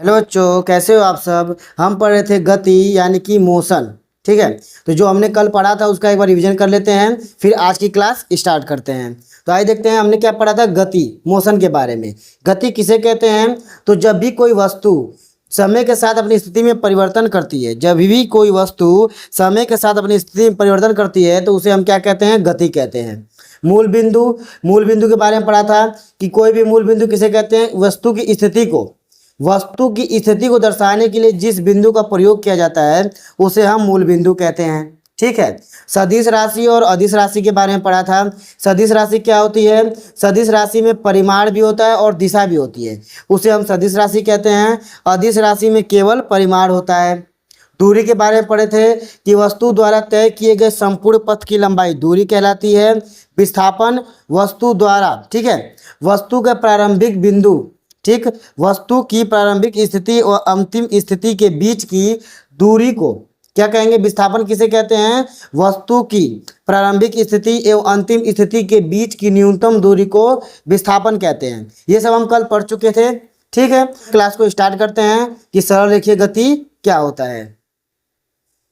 Hello बच्चों, कैसे हो आप सब। हम पढ़ रहे थे गति यानी कि मोशन। ठीक है, तो जो हमने कल पढ़ा था उसका एक बार रिवीजन कर लेते हैं, फिर आज की क्लास स्टार्ट करते हैं। तो आइए देखते हैं हमने क्या पढ़ा था गति मोशन के बारे में। गति किसे कहते हैं? तो जब भी कोई वस्तु समय के साथ अपनी स्थिति में परिवर्तन करती है, जब भी कोई वस्तु समय के साथ अपनी स्थिति में परिवर्तन करती है तो उसे हम क्या कहते हैं? गति कहते हैं। मूल बिंदु के बारे में पढ़ा था कि कोई भी मूल बिंदु किसे कहते हैं? वस्तु की स्थिति को दर्शाने के लिए जिस बिंदु का प्रयोग किया जाता है उसे हम मूल बिंदु कहते हैं। ठीक है। सदिश राशि और अदिश राशि के बारे में पढ़ा था। सदिश राशि क्या होती है? सदिश राशि में परिमाण भी होता है और दिशा भी होती है, उसे हम सदिश राशि कहते हैं। अदिश राशि में केवल परिमाण होता है। दूरी के बारे में पढ़े थे कि वस्तु द्वारा तय किए गए संपूर्ण पथ की लंबाई दूरी कहलाती है। विस्थापन वस्तु द्वारा, ठीक है, वस्तु का प्रारंभिक बिंदु, ठीक, वस्तु की प्रारंभिक स्थिति और अंतिम स्थिति के बीच की दूरी को क्या कहेंगे? विस्थापन किसे कहते हैं? वस्तु की प्रारंभिक स्थिति एवं अंतिम स्थिति के बीच की न्यूनतम दूरी को विस्थापन कहते हैं। ये सब हम कल पढ़ चुके थे। ठीक है, क्लास को स्टार्ट करते हैं कि सरल रेखीय गति क्या होता है।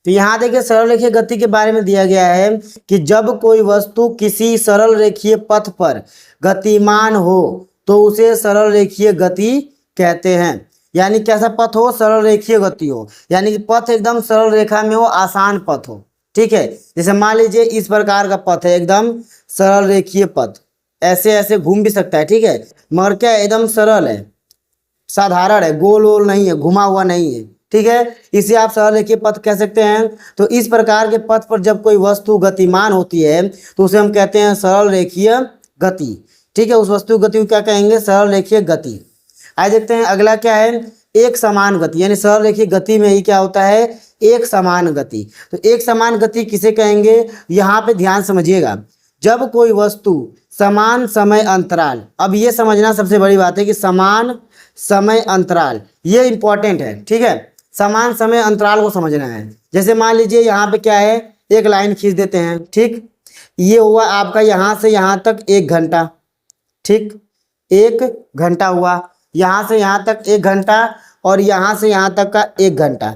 तो यहाँ देखिए सरल रेखीय गति के बारे में दिया गया है कि जब कोई वस्तु किसी सरल रेखीय पथ पर गतिमान हो तो उसे सरल रेखीय गति कहते हैं। यानी कैसा पथ हो? सरल रेखीय गति हो, यानी कि पथ एकदम सरल रेखा में हो, आसान पथ हो। ठीक है, जैसे मान लीजिए इस प्रकार का पथ है, एकदम सरल रेखीय पथ, ऐसे ऐसे घूम भी सकता है। ठीक है, मगर क्या एकदम सरल है, साधारण है, गोल वोल नहीं है, घुमा हुआ नहीं है। ठीक है, इसे आप सरल रेखीय पथ कह सकते हैं। तो इस प्रकार के पथ पर जब कोई वस्तु गतिमान होती है तो उसे हम कहते हैं सरल रेखीय गति। ठीक है, उस वस्तु गति को क्या कहेंगे? सरल रेखीय गति। आइए देखते हैं अगला क्या है? एक समान गति। यानी सरल रेखीय गति में ही क्या होता है? एक समान गति। तो एक समान गति किसे कहेंगे? यहाँ पे ध्यान समझिएगा, जब कोई वस्तु समान समय अंतराल, अब ये समझना सबसे बड़ी बात है कि समान समय अंतराल ये इंपॉर्टेंट है। ठीक है, समान समय अंतराल को समझना है। जैसे मान लीजिए यहाँ पे क्या है, एक लाइन खींच देते हैं। ठीक, ये हुआ आपका यहाँ से यहाँ तक 1 घंटा। ठीक, 1 घंटा हुआ, यहाँ से यहाँ तक 1 घंटा और यहाँ से यहाँ तक का 1 घंटा।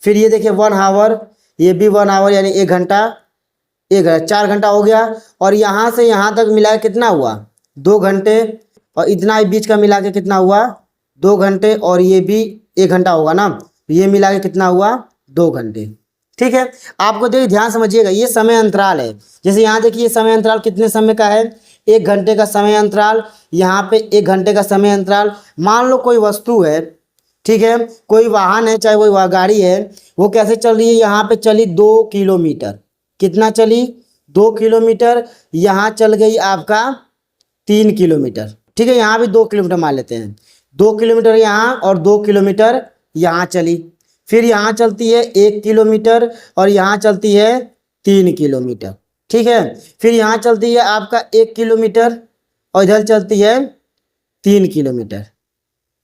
फिर ये देखिए 1 आवर, ये भी 1 आवर, यानी 1 घंटा, 4 घंटा हो गया। और यहाँ से यहाँ तक मिला के कितना हुआ? 2 घंटे। और इतना बीच का मिला के कितना हुआ? 2 घंटे। और ये भी 1 घंटा होगा ना, ये मिला के कितना हुआ? 2 घंटे। ठीक है, आपको देखिए ध्यान समझिएगा, ये समय अंतराल है। जैसे यहाँ देखिए समय अंतराल कितने समय का है? 1 घंटे का समय अंतराल, यहाँ पे 1 घंटे का समय अंतराल। मान लो कोई वस्तु है, ठीक है, कोई वाहन है, चाहे कोई गाड़ी है, वो कैसे चल रही है? यहाँ पे चली 2 किलोमीटर। कितना चली? 2 किलोमीटर। यहाँ चल गई आपका 3 किलोमीटर। ठीक है, यहाँ भी 2 किलोमीटर मान लेते हैं। 2 किलोमीटर यहाँ और 2 किलोमीटर यहाँ चली। फिर यहाँ चलती है 1 किलोमीटर और यहाँ चलती है 3 किलोमीटर। ठीक है, फिर यहाँ चलती है आपका 1 किलोमीटर और इधर चलती है 3 किलोमीटर।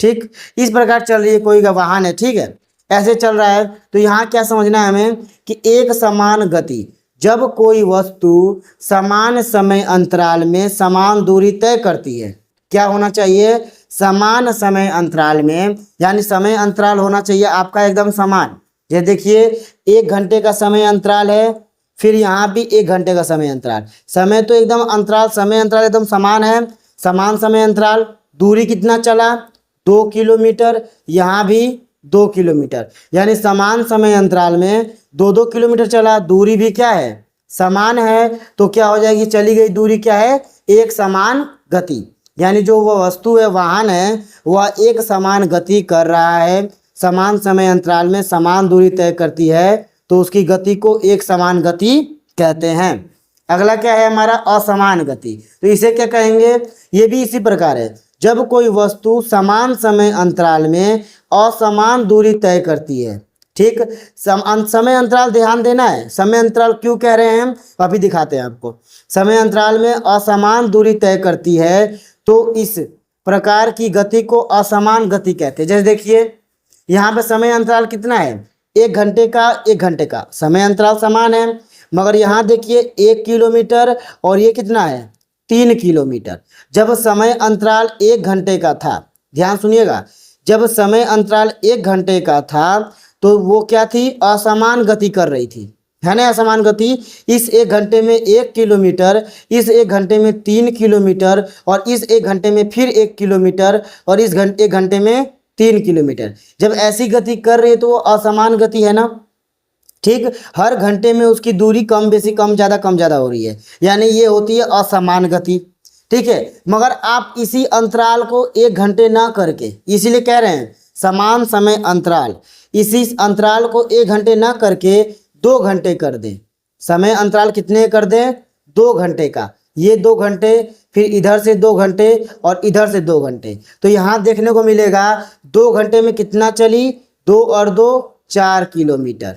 ठीक, इस प्रकार चल रही है कोई वाहन है। ठीक है, ऐसे चल रहा है। तो यहाँ क्या समझना है हमें कि एक समान गति, जब कोई वस्तु समान समय अंतराल में समान दूरी तय करती है, क्या होना चाहिए? समान समय अंतराल में, यानी समय अंतराल होना चाहिए आपका एकदम समान। ये देखिए 1 घंटे का समय अंतराल है, फिर यहाँ भी 1 घंटे का समय अंतराल। समय तो एकदम अंतराल, समय अंतराल एकदम समान है, समान समय अंतराल। दूरी कितना चला? 2 किलोमीटर। यहाँ भी 2 किलोमीटर, यानी समान समय अंतराल में 2-2 किलोमीटर चला। दूरी भी क्या है? समान है। तो क्या हो जाएगी? चली गई दूरी क्या है? एक समान गति। यानी जो वह वस्तु है, वाहन है, वह एक समान गति कर रहा है, समान समय अंतराल में समान दूरी तय करती है, तो उसकी गति को एक समान गति कहते हैं। अगला क्या है हमारा? असमान गति। तो इसे क्या कहेंगे? ये भी इसी प्रकार है, जब कोई वस्तु समान समय अंतराल में असमान दूरी तय करती है। ठीक, समय अंतराल ध्यान देना है। समय अंतराल क्यों कह रहे हैं हम, अभी दिखाते हैं आपको। समय अंतराल में असमान दूरी तय करती है तो इस प्रकार की गति को असमान गति कहते हैं। जैसे देखिए यहाँ पे समय अंतराल कितना है? 1 घंटे का, 1 घंटे का समय अंतराल समान है। मगर यहाँ देखिए 1 किलोमीटर और ये कितना है? 3 किलोमीटर। जब समय अंतराल 1 घंटे का था, ध्यान सुनिएगा, जब समय अंतराल 1 घंटे का था तो वो क्या थी, असमान गति कर रही थी, है ना, असमान गति। इस 1 घंटे में 1 किलोमीटर, इस 1 घंटे में 3 किलोमीटर, और इस 1 घंटे में फिर 1 किलोमीटर, और इस 1 घंटे में 3 किलोमीटर। जब ऐसी गति कर रही है तो वो असमान गति है ना, ठीक। हर घंटे में उसकी दूरी कम बेसी, कम ज़्यादा हो रही है, यानी ये होती है असमान गति, ठीक है। मगर आप इसी अंतराल को 1 घंटे ना करके, इसीलिए कह रहे हैं समान समय अंतराल, इसी अंतराल को 1 घंटे ना करके 2 घंटे कर दें। समय अंतराल कितने कर दें, 2 घंटे का। ये 2 घंटे, फिर इधर से 2 घंटे और इधर से 2 घंटे, तो यहाँ देखने को मिलेगा 2 घंटे में कितना चली, 2 और 2 4 किलोमीटर।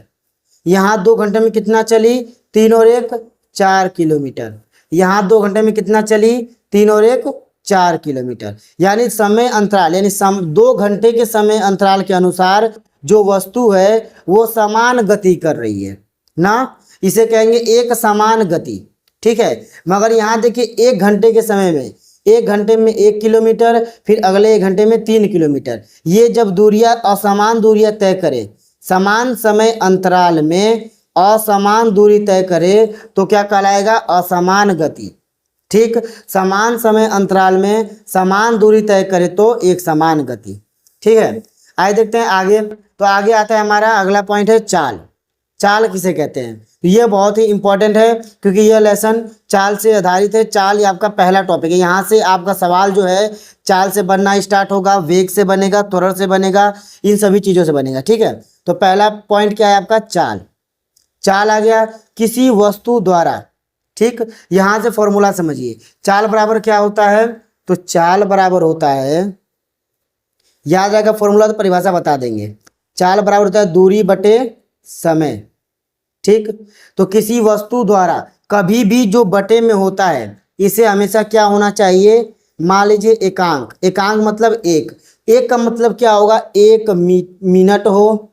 यहाँ 2 घंटे में कितना चली, 3 और 1 4 किलोमीटर। यहाँ 2 घंटे में कितना चली, 3 और 1 4 किलोमीटर। यानी समय अंतराल, यानी 2 घंटे के समय अंतराल के अनुसार जो वस्तु है वो समान गति कर रही है ना, इसे कहेंगे एक समान गति, ठीक है। मगर यहाँ देखिए 1 घंटे के समय में, 1 घंटे में 1 किलोमीटर, फिर अगले 1 घंटे में 3 किलोमीटर। ये जब दूरियां असमान दूरियां तय करे, समान समय अंतराल में असमान दूरी तय करे तो क्या कहलाएगा, असमान गति, ठीक। समान समय अंतराल में समान दूरी तय करे तो एक समान गति, ठीक है। आइए देखते हैं आगे। तो आगे आता है हमारा अगला पॉइंट है चाल। चाल किसे कहते हैं, तो ये बहुत ही इंपॉर्टेंट है क्योंकि यह लेसन चाल से आधारित है। चाल ये आपका पहला टॉपिक है, यहाँ से आपका सवाल जो है चाल से बनना स्टार्ट होगा, वेग से बनेगा, त्वरण से बनेगा, इन सभी चीज़ों से बनेगा, ठीक है। तो पहला पॉइंट क्या है आपका, चाल। चाल आ गया किसी वस्तु द्वारा, ठीक। यहाँ से फॉर्मूला समझिए, चाल बराबर क्या होता है, तो चाल बराबर होता है, याद रहेगा फॉर्मूला तो परिभाषा बता देंगे। चाल बराबर होता है दूरी बटे समय, ठीक। तो किसी वस्तु द्वारा कभी भी जो बटे में होता है इसे हमेशा क्या होना चाहिए, मान लीजिए एकांक। एकांक मतलब एक, एक का मतलब क्या होगा, 1 मिनट हो,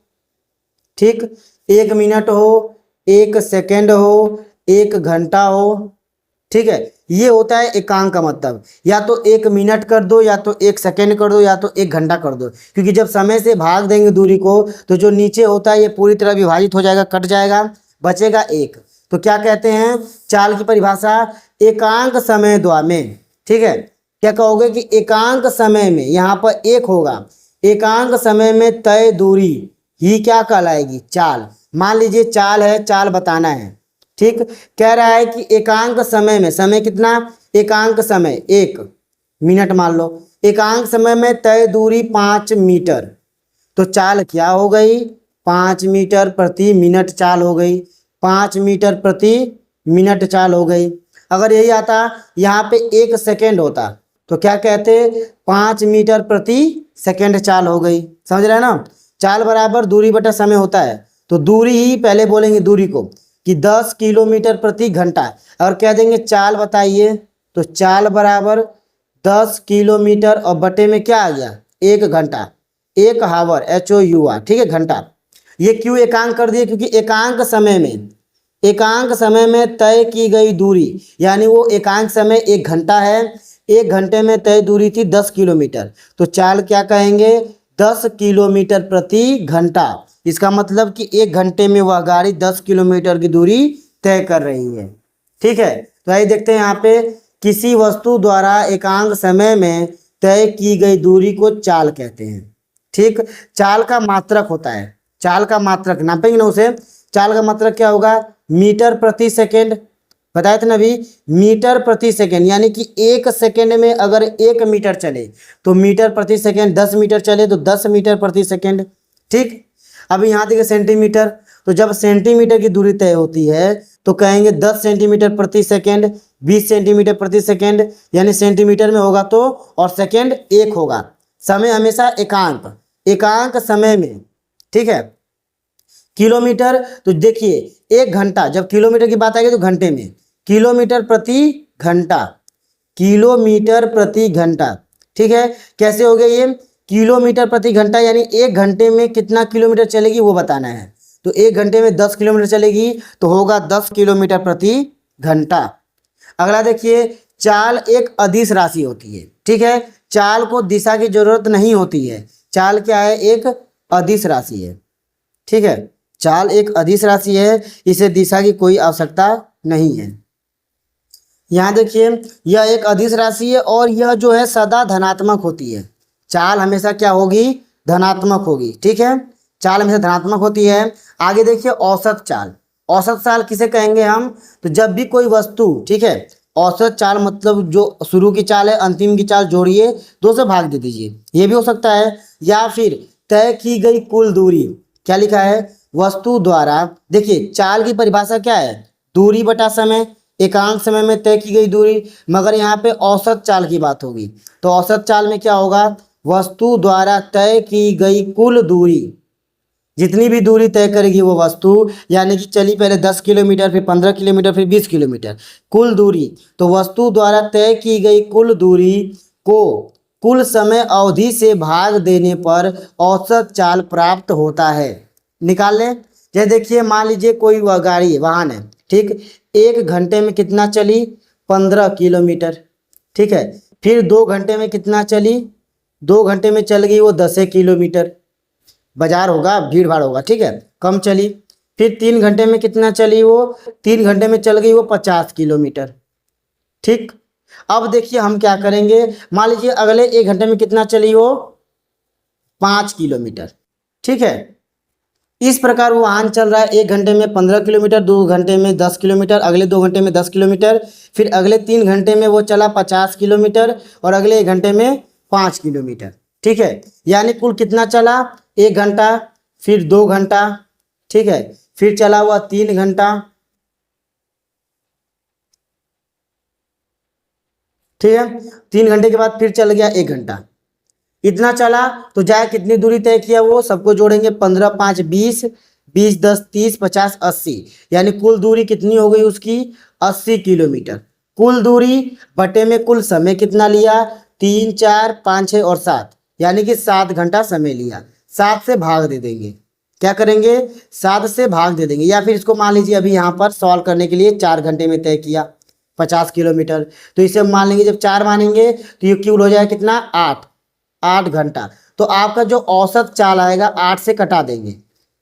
ठीक, 1 मिनट हो, 1 सेकेंड हो, 1 घंटा हो, ठीक है। ये होता है एकांक का मतलब, या तो 1 मिनट कर दो, या तो 1 सेकेंड कर दो, या तो 1 घंटा कर दो, क्योंकि जब समय से भाग देंगे दूरी को तो जो नीचे होता है ये पूरी तरह विभाजित हो जाएगा, कट जाएगा, बचेगा 1। तो क्या कहते हैं चाल की परिभाषा, एकांक समय द्वारा में, ठीक है। क्या कहोगे कि एकांक समय में, यहाँ पर 1 होगा, एकांक समय में तय दूरी ही क्या कहलाएगी, चाल। मान लीजिए चाल है, चाल बताना है, ठीक। कह रहा है कि एकांक समय में, समय कितना, एकांक समय 1 मिनट मान लो, एकांक समय में तय दूरी 5 मीटर, तो चाल क्या हो गई, 5 मीटर प्रति मिनट चाल हो गई, 5 मीटर प्रति मिनट चाल हो गई। अगर यही आता यहाँ पे 1 सेकेंड होता तो क्या कहते, 5 मीटर प्रति सेकेंड चाल हो गई, समझ रहे हैं ना। चाल बराबर दूरी बटा समय होता है, तो दूरी ही पहले बोलेंगे दूरी को कि 10 किलोमीटर प्रति घंटा, और कह देंगे चाल बताइए, तो चाल बराबर 10 किलोमीटर और बटे में क्या आ गया, 1 घंटा, 1 हावर, HOUR, ठीक है, घंटा। ये क्यों एकांक कर दिए, क्योंकि एकांक समय में, एकांक समय में तय की गई दूरी, यानी वो एकांक समय 1 घंटा है, 1 घंटे में तय दूरी थी 10 किलोमीटर, तो चाल क्या कहेंगे, 10 किलोमीटर प्रति घंटा। इसका मतलब कि 1 घंटे में वह गाड़ी 10 किलोमीटर की दूरी तय कर रही है, ठीक है। तो आइए देखते हैं यहाँ पे, किसी वस्तु द्वारा एकांक समय में तय की गई दूरी को चाल कहते हैं, ठीक। चाल का मात्रक होता है, चाल का मात्रक नापेंगे ना उसे, चाल का मात्रक क्या होगा, मीटर प्रति सेकेंड, बताए थे ना अभी, मीटर प्रति सेकेंड, यानी कि 1 सेकेंड में अगर 1 मीटर चले तो मीटर प्रति सेकेंड, 10 मीटर चले तो 10 मीटर प्रति सेकेंड, ठीक। अभी यहाँ देखिए सेंटीमीटर, तो जब सेंटीमीटर की दूरी तय होती है तो कहेंगे 10 सेंटीमीटर प्रति सेकेंड, 20 सेंटीमीटर प्रति सेकेंड, यानी सेंटीमीटर में होगा तो, और सेकेंड 1 होगा। समय हमेशा एकांक, एकांक समय में, ठीक है। किलोमीटर, तो देखिए 1 घंटा, जब किलोमीटर की बात आएगी तो घंटे में, किलोमीटर प्रति घंटा, किलोमीटर प्रति घंटा, ठीक है। कैसे हो गया ये, किलोमीटर प्रति घंटा, यानी 1 घंटे में कितना किलोमीटर चलेगी वो बताना है, तो 1 घंटे में 10 किलोमीटर चलेगी तो होगा 10 किलोमीटर प्रति घंटा। अगला देखिए, चाल एक अदिश राशि होती है, ठीक है। चाल को दिशा की जरूरत नहीं होती है, चाल क्या है, एक अदिश राशि है। ठीक है, चाल एक अदिश राशि है, इसे दिशा की कोई आवश्यकता नहीं है। यहाँ देखिए, यह एक अदिश राशि है और यह जो है सदा धनात्मक होती है। चाल हमेशा क्या होगी, धनात्मक होगी। ठीक है, चाल हमेशा धनात्मक होती है। आगे देखिए औसत चाल। औसत चाल किसे कहेंगे हम, तो जब भी कोई वस्तु, ठीक है, औसत चाल मतलब जो शुरू की चाल है अंतिम की चाल जोड़िए, 2 से भाग दे दीजिए, ये भी हो सकता है। या फिर तय की गई कुल दूरी, क्या लिखा है, वस्तु द्वारा, देखिए चाल की परिभाषा क्या है, दूरी बटा समय, एकांक समय में तय की गई दूरी, मगर यहाँ पे औसत चाल की बात होगी। तो औसत चाल में क्या होगा, वस्तु द्वारा तय की गई कुल दूरी, जितनी भी दूरी तय करेगी वो वस्तु, यानी कि चली पहले 10 किलोमीटर, फिर 15 किलोमीटर, फिर 20 किलोमीटर, कुल दूरी। तो वस्तु द्वारा तय की गई कुल दूरी को कुल समय अवधि से भाग देने पर औसत चाल प्राप्त होता है। निकाल लें। जैसे देखिए, मान लीजिए कोई गाड़ी है, वाहन है, ठीक, 1 घंटे में कितना चली, 15 किलोमीटर। ठीक है, फिर 2 घंटे में कितना चली, 2 घंटे में चल गई वो 10 किलोमीटर, बाजार होगा, भीड़ भाड़ होगा, ठीक है, कम चली। फिर 3 घंटे में कितना चली वो, 3 घंटे में चल गई वो 50 किलोमीटर। ठीक, अब देखिए हम क्या करेंगे, मान लीजिए अगले 1 घंटे में कितना चली वो, 5 किलोमीटर। ठीक है, इस प्रकार वो वाहन चल रहा है, 1 घंटे में 15 किलोमीटर, 2 घंटे में 10 किलोमीटर, अगले 2 घंटे में 10 किलोमीटर, फिर अगले 3 घंटे में वो चला 50 किलोमीटर और अगले 1 घंटे में 5 किलोमीटर। ठीक है, यानी कुल कितना चला, 1 घंटा, फिर 2 घंटा, ठीक है, फिर चला हुआ 3 घंटा, ठीक है, 3 घंटे के बाद फिर चल गया 1 घंटा, इतना चला। तो जाए कितनी दूरी तय किया, वो सबको जोड़ेंगे, 15 5 20, 20 10 30 50 80, यानी कुल दूरी कितनी हो गई उसकी, 80 किलोमीटर। कुल दूरी बटे में कुल समय कितना लिया, 3 4 5 6 और 7, यानी कि 7 घंटा समय लिया। 7 से भाग दे देंगे, क्या करेंगे, 7 से भाग दे देंगे। या फिर इसको मान लीजिए अभी यहाँ पर सॉल्व करने के लिए 4 घंटे में तय किया 50 किलोमीटर, तो इसे मान लेंगे, जब 4 मानेंगे तो ये कुल हो जाएगा कितना, 8 घंटा। तो आपका जो औसत चाल आएगा 8 से कटा देंगे,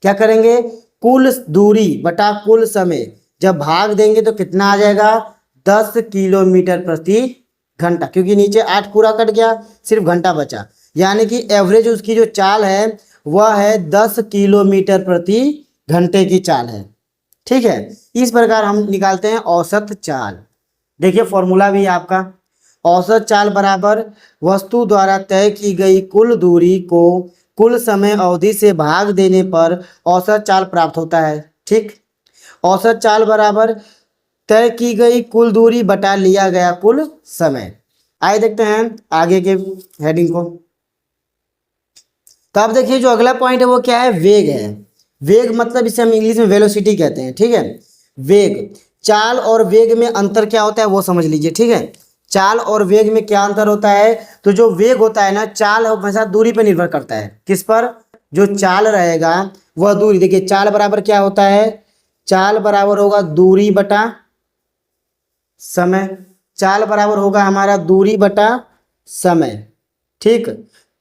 क्या करेंगे, कुल दूरी बटा कुल समय, जब भाग देंगे तो कितना आ जाएगा, 10 किलोमीटर प्रति घंटा, क्योंकि नीचे 8 पूरा कट गया, सिर्फ घंटा बचा, यानी कि एवरेज उसकी जो चाल है वह है 10 किलोमीटर प्रति घंटे की चाल है। ठीक है, इस प्रकार हम निकालते हैं औसत चाल। देखिए फॉर्मूला भी आपका, औसत चाल बराबर वस्तु द्वारा तय की गई कुल दूरी को कुल समय अवधि से भाग देने पर औसत चाल प्राप्त होता है। ठीक, औसत चाल बराबर तय की गई कुल दूरी बटा लिया गया कुल समय। आइए देखते हैं आगे के हेडिंग को। तो अब देखिए जो अगला पॉइंट है वो क्या है, वेग है। वेग मतलब इसे हम इंग्लिश में वेलोसिटी कहते हैं। ठीक है, वेग, चाल और वेग में अंतर क्या होता है वो समझ लीजिए। ठीक है, चाल और वेग में क्या अंतर होता है, तो जो वेग होता है ना, चाल हमेशा दूरी पर निर्भर करता है। किस पर, जो चाल रहेगा वह दूरी, देखिए चाल बराबर क्या होता है, चाल बराबर होगा दूरी बटा समय। चाल बराबर होगा हमारा दूरी बटा समय। ठीक,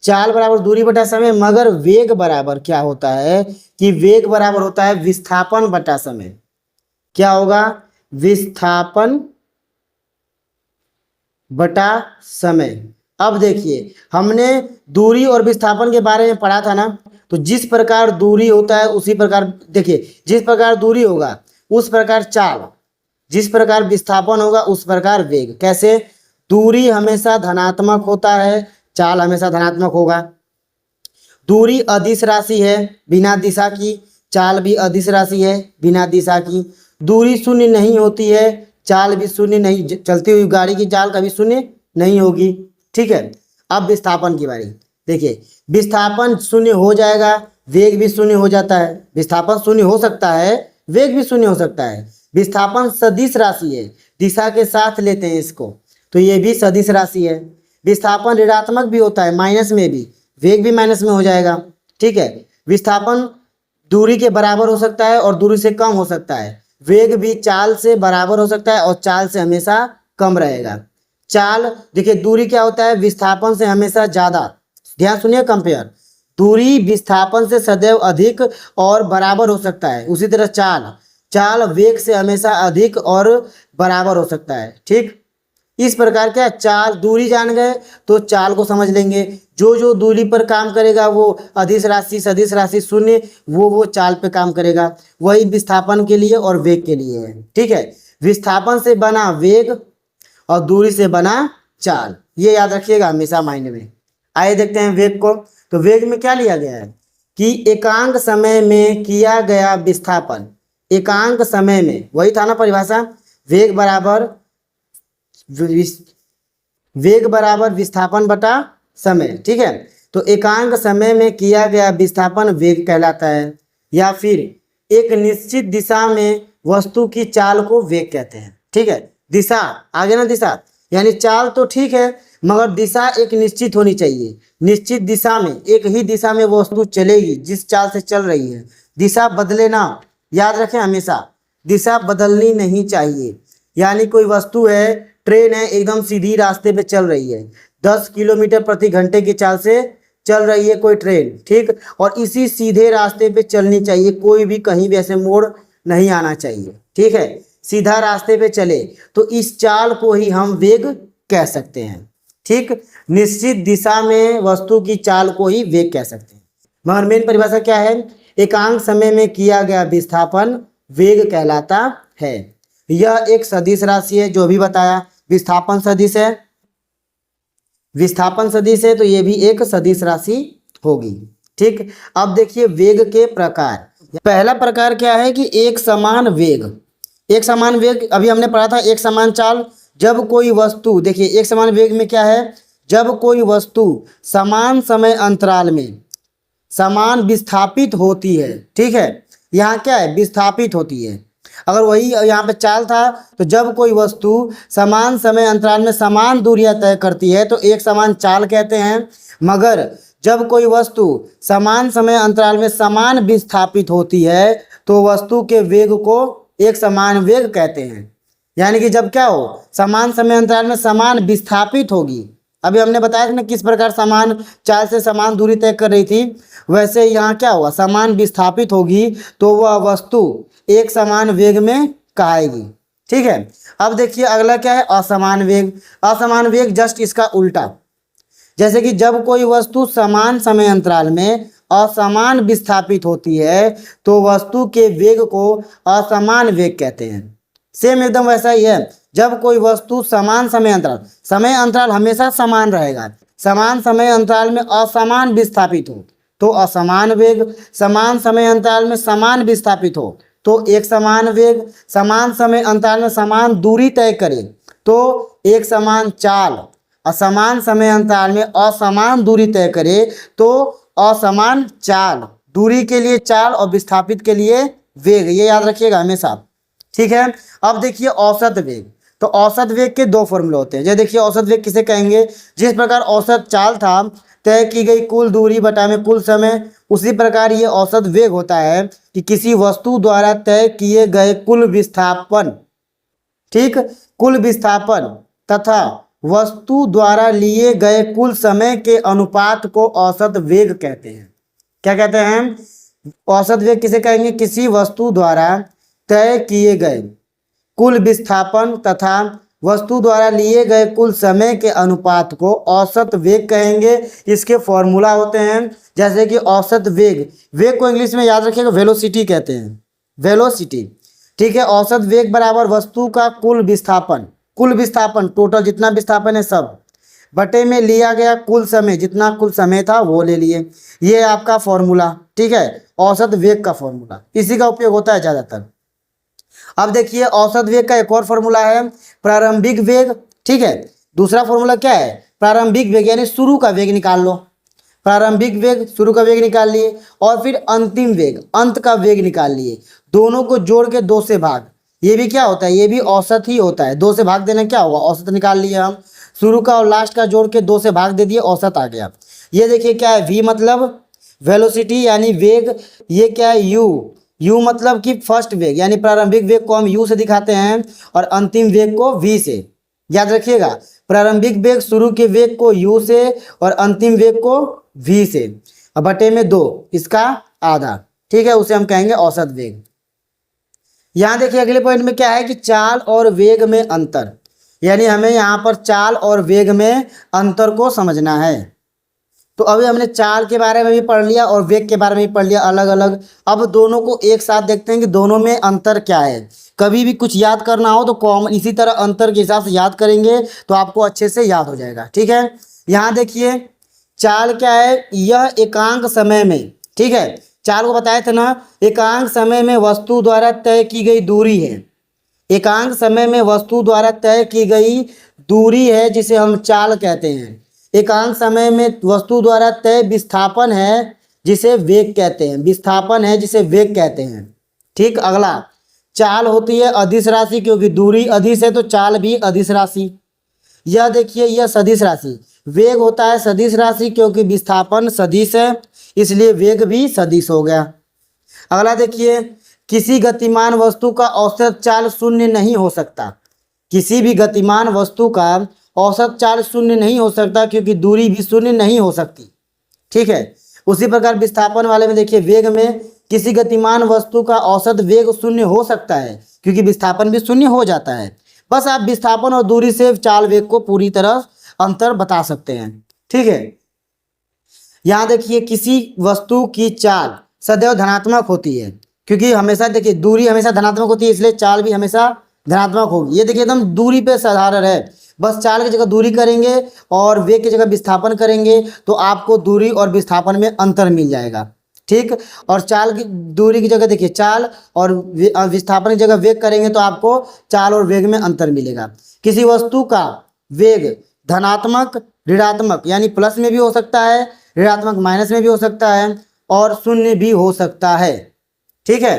चाल बराबर दूरी बटा समय, मगर वेग बराबर क्या होता है कि वेग बराबर होता है विस्थापन बटा समय। क्या होगा, विस्थापन बटा समय। अब देखिए हमने दूरी और विस्थापन के बारे में पढ़ा था ना, तो जिस प्रकार दूरी होता है उसी प्रकार, देखिए जिस प्रकार दूरी होगा उस प्रकार चाल, जिस प्रकार विस्थापन होगा उस प्रकार वेग। कैसे, दूरी हमेशा धनात्मक होता है, चाल हमेशा धनात्मक होगा। दूरी अदिश राशि है बिना दिशा की, चाल भी अदिश राशि है बिना दिशा की। दूरी शून्य नहीं होती है, चाल भी शून्य नहीं, चलती हुई गाड़ी की चाल कभी शून्य नहीं होगी। ठीक है, अब विस्थापन की बारी। देखिए विस्थापन शून्य हो जाएगा, वेग भी शून्य हो जाता है। विस्थापन शून्य हो सकता है, वेग भी शून्य हो सकता है। विस्थापन सदिश राशि है, दिशा के साथ लेते हैं इसको, तो ये भी सदिश राशि है। विस्थापन ऋणात्मक भी होता है, माइनस में भी, वेग भी माइनस में हो जाएगा। ठीक है, विस्थापन दूरी के बराबर हो सकता है और दूरी से कम हो सकता है। वेग भी चाल से बराबर हो सकता है और चाल से हमेशा कम रहेगा। चाल, देखिए दूरी क्या होता है, विस्थापन से हमेशा ज़्यादा, ध्यान सुनिए, कंपेयर, दूरी विस्थापन से सदैव अधिक और बराबर हो सकता है। उसी तरह चाल वेग से हमेशा अधिक और बराबर हो सकता है। ठीक, इस प्रकार क्या, चाल दूरी जान गए तो चाल को समझ लेंगे। जो जो दूरी पर काम करेगा वो अदिश राशि, सदिश राशि, शून्य, वो चाल पे काम करेगा। वही विस्थापन के लिए और वेग के लिए है। ठीक है, विस्थापन से बना वेग और दूरी से बना चाल, ये याद रखिएगा हमेशा माइंड में। आइए देखते हैं वेग को। तो वेग में क्या लिया गया है कि एकांक समय में किया गया विस्थापन, एकांक समय में, वही था ना परिभाषा, वेग बराबर विस्थापन बटा समय। ठीक है, तो एकांक समय में किया गया विस्थापन वेग कहलाता है। या फिर एक निश्चित दिशा में वस्तु की चाल को वेग कहते हैं। ठीक है, दिशा आगे ना, दिशा यानी चाल तो ठीक है मगर दिशा एक निश्चित होनी चाहिए। निश्चित दिशा में, एक ही दिशा में वस्तु चलेगी जिस चाल से चल रही है। दिशा बदले ना, याद रखें हमेशा, दिशा बदलनी नहीं चाहिए। यानी कोई वस्तु है, ट्रेन है, एकदम सीधी रास्ते पे चल रही है, 10 किलोमीटर प्रति घंटे की चाल से चल रही है कोई ट्रेन। ठीक, और इसी सीधे रास्ते पे चलनी चाहिए, कोई भी कहीं भी ऐसे मोड़ नहीं आना चाहिए। ठीक है, सीधा रास्ते पे चले तो इस चाल को ही हम वेग कह सकते हैं। ठीक, निश्चित दिशा में वस्तु की चाल को ही वेग कह सकते हैं। मगर मेन परिभाषा क्या है, एकांक समय में किया गया विस्थापन वेग कहलाता है। यह एक सदिश राशि है, जो भी बताया, विस्थापन सदिश है, विस्थापन सदिश है, तो ये भी एक सदिश राशि होगी। ठीक, अब देखिए वेग के प्रकार। पहला प्रकार क्या है कि एक समान वेग। एक समान वेग अभी हमने पढ़ा था, एक समान चाल। जब कोई वस्तु, देखिए एक समान वेग में क्या है, जब कोई वस्तु समान समय अंतराल में समान विस्थापित होती है। ठीक है, यहाँ क्या है, विस्थापित होती है। अगर वही यहाँ पे चाल था तो जब कोई वस्तु समान समय अंतराल में समान दूरियां तय करती है तो एक समान चाल कहते हैं। मगर जब कोई वस्तु समान समय अंतराल में समान विस्थापित होती है तो वस्तु के वेग को एक समान वेग कहते हैं। यानी कि जब क्या हो, समान समय अंतराल में समान विस्थापित होगी। अभी हमने बताया था ना किस प्रकार समान चाल से समान दूरी तय कर रही थी, वैसे यहाँ क्या होगा, समान विस्थापित होगी तो वह वस्तु एक समान वेग में कहाएगी। ठीक है, अब देखिए अगला क्या है, असमान वेग। असमान वेग जस्ट इसका उल्टा। जैसे कि जब कोई वस्तु समान समय अंतराल में असमान विस्थापित होती है तो वस्तु के वेग को असमान वेग कहते हैं। सेम एकदम वैसा ही है, जब कोई वस्तु समान समय अंतराल हमेशा समान रहेगा, समान समय अंतराल में असमान विस्थापित हो तो असमान वेग, समान समय अंतराल में समान विस्थापित हो तो एक समान वेग, समान समय अंतराल में समान दूरी तय करे तो एक समान चाल, असमान समय अंतराल में असमान दूरी तय करे तो असमान चाल। दूरी के लिए चाल और विस्थापित के लिए वेग, ये याद रखिएगा हमेशा। ठीक है, अब देखिए औसत वेग। तो औसत वेग के दो फॉर्मूले होते हैं। जैसे देखिए औसत वेग किसे कहेंगे, जिस प्रकार औसत चाल था तय की गई कुल दूरी बटा में कुल समय, उसी प्रकार ये औसत वेग होता है कि किसी वस्तु द्वारा तय किए गए कुल विस्थापन, ठीक, कुल विस्थापन तथा वस्तु द्वारा लिए गए कुल समय के अनुपात को औसत वेग कहते हैं। क्या कहते हैं, औसत वेग किसे कहेंगे, किसी वस्तु द्वारा तय किए गए कुल विस्थापन तथा वस्तु द्वारा लिए गए कुल समय के अनुपात को औसत वेग कहेंगे। इसके फॉर्मूला होते हैं जैसे कि औसत वेग, वेग को इंग्लिश में याद रखिएगा वेलोसिटी कहते हैं, वेलोसिटी। ठीक है, औसत वेग बराबर वस्तु का कुल विस्थापन, कुल विस्थापन टोटल जितना विस्थापन है सब, बटे में लिया गया कुल समय, जितना कुल समय था वो ले लिए। ये आपका फॉर्मूला, ठीक है, औसत वेग का फॉर्मूला, इसी का उपयोग होता है ज़्यादातर। अब देखिए औसत वेग का एक और फॉर्मूला है प्रारंभिक वेग। ठीक है, दूसरा फॉर्मूला क्या है, प्रारंभिक वेग यानी शुरू का वेग निकाल लो, प्रारंभिक वेग शुरू का वेग निकाल लिए, और फिर अंतिम वेग अंत का वेग निकाल लिए। दोनों को जोड़ के 2 से भाग, ये भी क्या होता है, ये भी औसत ही होता है। 2 से भाग देना क्या होगा, औसत निकाल लिया हम, शुरू का और लास्ट का जोड़ के 2 से भाग दे दिए, औसत आ गया। ये देखिए क्या है, v मतलब वेलोसिटी यानी वेग, ये क्या है u मतलब कि फर्स्ट वेग यानी प्रारंभिक वेग को हम u से दिखाते हैं और अंतिम वेग को v से। याद रखिएगा, प्रारंभिक वेग शुरू के वेग को u से और अंतिम वेग को v से। और बटे में 2, इसका आधा, ठीक है, उसे हम कहेंगे औसत वेग। यहाँ देखिए अगले पॉइंट में क्या है कि चाल और वेग में अंतर, यानी हमें यहाँ पर चाल और वेग में अंतर को समझना है। तो अभी हमने चाल के बारे में भी पढ़ लिया और वेग के बारे में भी पढ़ लिया अलग अलग। अब दोनों को एक साथ देखते हैं कि दोनों में अंतर क्या है। कभी भी कुछ याद करना हो तो कॉमन इसी तरह अंतर के हिसाब से याद करेंगे तो आपको अच्छे से याद हो जाएगा, ठीक है। यहाँ देखिए चाल क्या है, यह एकांक समय में, ठीक है, चाल को बताए थे ना, एकांक समय में वस्तु द्वारा तय की गई दूरी है। एकांक समय में वस्तु द्वारा तय की गई दूरी है जिसे हम चाल कहते हैं। एकांक समय में वस्तु द्वारा तय विस्थापन है जिसे वेग कहते हैं, विस्थापन है जिसे वेग कहते हैं, ठीक। अगला चाल होती है अदिश राशि, क्योंकि दूरी अदिश है तो चाल भी अदिश राशि। यह देखिए यह सदिश राशि। वेग होता है सदिश राशि, क्योंकि विस्थापन सदिश है इसलिए वेग भी सदिश हो गया। अगला देखिए किसी गतिमान वस्तु का औसत चाल शून्य नहीं हो सकता। किसी भी गतिमान वस्तु का औसत चाल शून्य नहीं हो सकता, क्योंकि दूरी भी शून्य नहीं हो सकती, ठीक है। उसी प्रकार विस्थापन वाले में देखिए वेग में किसी गतिमान वस्तु का औसत वेग शून्य हो सकता है, क्योंकि विस्थापन भी शून्य हो जाता है। बस आप विस्थापन और दूरी से चाल वेग को पूरी तरह अंतर बता सकते हैं, ठीक है। यहाँ देखिए किसी वस्तु की चाल सदैव धनात्मक होती है, क्योंकि हमेशा देखिए दूरी हमेशा धनात्मक होती है, इसलिए चाल भी हमेशा धनात्मक होगी। ये देखिए एकदम दूरी पे साधारण है, बस चाल की जगह दूरी करेंगे और वेग की जगह विस्थापन करेंगे तो आपको दूरी और विस्थापन में अंतर मिल जाएगा, ठीक। और चाल की दूरी की जगह देखिए चाल और विस्थापन की जगह वेग करेंगे तो आपको चाल और वेग में अंतर मिलेगा। किसी वस्तु का वेग धनात्मक ऋणात्मक यानी प्लस में भी हो सकता है, ऋणात्मक माइनस में भी हो सकता है और शून्य भी हो सकता है, ठीक है।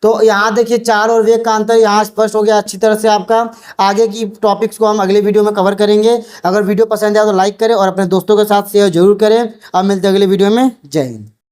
तो यहाँ देखिए चाल और वेग का अंतर यहाँ स्पष्ट हो गया अच्छी तरह से आपका। आगे की टॉपिक्स को हम अगले वीडियो में कवर करेंगे। अगर वीडियो पसंद आए तो लाइक करें और अपने दोस्तों के साथ शेयर जरूर करें। अब मिलते हैं अगले वीडियो में। जय हिंद।